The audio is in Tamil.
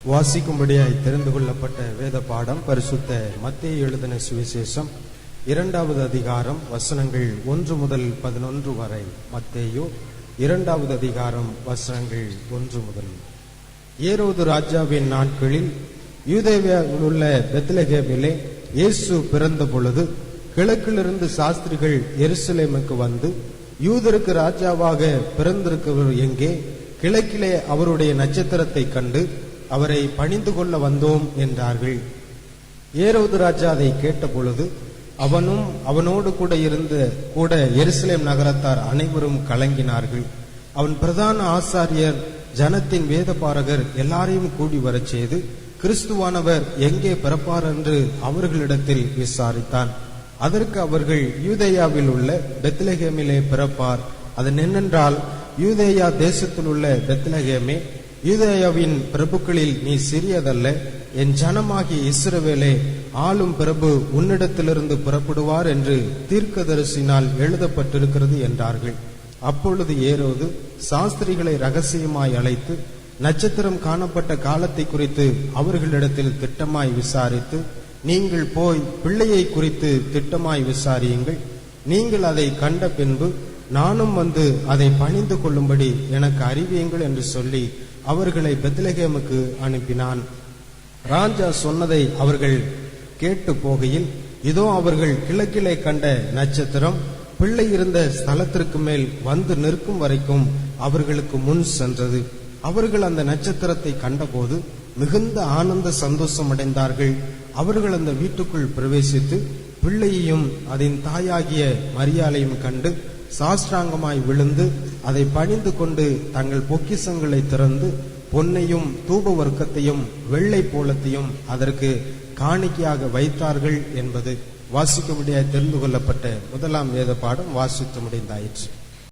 வாசிக்கும்படியாய் தெரிந்து கொள்ளப்பட்ட வேத பாடம் பரிசுத்த மத்தேயு எழுதின சுவிசேஷம் 2வது அதிகாரம் வசனங்கள் 1 முதல் 11 வரை. மத்தேயு 2வது அதிகாரம் வசனங்கள் 1 முதல். ஏரோது ராஜாவின் நாட்களில் யூதேயாவில் உள்ள பெத்லகேமிலே இயேசு பிறந்த பொழுது கிழக்கிலிருந்து சாஸ்திரிகள் எருசலேமுக்கு வந்து, யூதருக்கு ராஜாவாக பிறந்திருக்கிறவர் எங்கே? கிழக்கிலே அவருடைய நட்சத்திரத்தை கண்டு அவரை பணிந்து கொள்ள வந்தோம் என்றார்கள். ஏரோது ராஜா அதை கேட்ட பொழுது அவனும் அவனோடு கூட எருசலேம் நகரத்தார் அனைவரும் கலங்கினார்கள். அவன் பிரதான ஆசாரியர், ஜனத்தின் வேதபாரகர் எல்லாரையும் கூடி வரச் செய்து, கிறிஸ்துவானவர் எங்கே பிறப்பார் என்று அவர்களிடத்தில் விசாரித்தான். அதற்கு அவர்கள், யூதேயாவில் உள்ள பெத்லகேமிலே பிறப்பார். அது என்னென்றால், யூதேயா தேசத்தில் உள்ள பெத்லகேமே, யூதேயாவின் பிரபுக்களில் நீ சிறியதல்ல. என் ஜனமாகிய இஸ்ரவேலே, ஆளும் பிரபு உன்னிடத்திலிருந்து புறப்படுவார் என்று தீர்க்கதரிசினால் எழுதப்பட்டிருக்கிறது என்றார்கள். அப்பொழுது ஏரோது சாஸ்திரிகளை ரகசியமாய் அழைத்து நட்சத்திரம் காணப்பட்ட காலத்தை குறித்து அவர்களிடத்தில் திட்டமாய் விசாரித்து, நீங்கள் போய் பிள்ளையை குறித்து திட்டமாய் விசாரியுங்கள். நீங்கள் அதை கண்ட பின்பு நானும் வந்து அதை பணிந்து கொள்ளும்படி எனக்கு அறிவியுங்கள் என்று சொல்லி அவர்களை பெத்லகேமுக்கு அனுப்பினான். ராஜா சொன்னதை அவர்கள் கேட்டு போகையில், இதோ அவர்கள் கிழக்கிலே கண்ட நட்சத்திரம் பிள்ளை இருந்த ஸ்தலத்திற்கு மேல் வந்து நிற்கும் வரைக்கும் அவர்களுக்கு முன் சென்றது. அவர்கள் அந்த நட்சத்திரத்தை கண்டபோது மிகுந்த ஆனந்த சந்தோஷம் அடைந்தார்கள். அவர்கள் அந்த வீட்டுக்குள் பிரவேசித்து பிள்ளையையும் அதன் தாயாகிய மரியாளையும் கண்டு சாஷ்டாங்கமாய் விழுந்து அதை பணிந்து கொண்டு தங்கள் பொக்கிஷங்களை திறந்து பொன்னையும் தூப வர்க்கத்தையும் வெள்ளை போலத்தையும் அதற்கு காணிக்கையாக வைத்தார்கள் என்பது வாசிக்க முடியாது தெரிந்து கொள்ளப்பட்ட முதலாம் வேத பாடம் வாசித்து முடிந்தாயிற்று.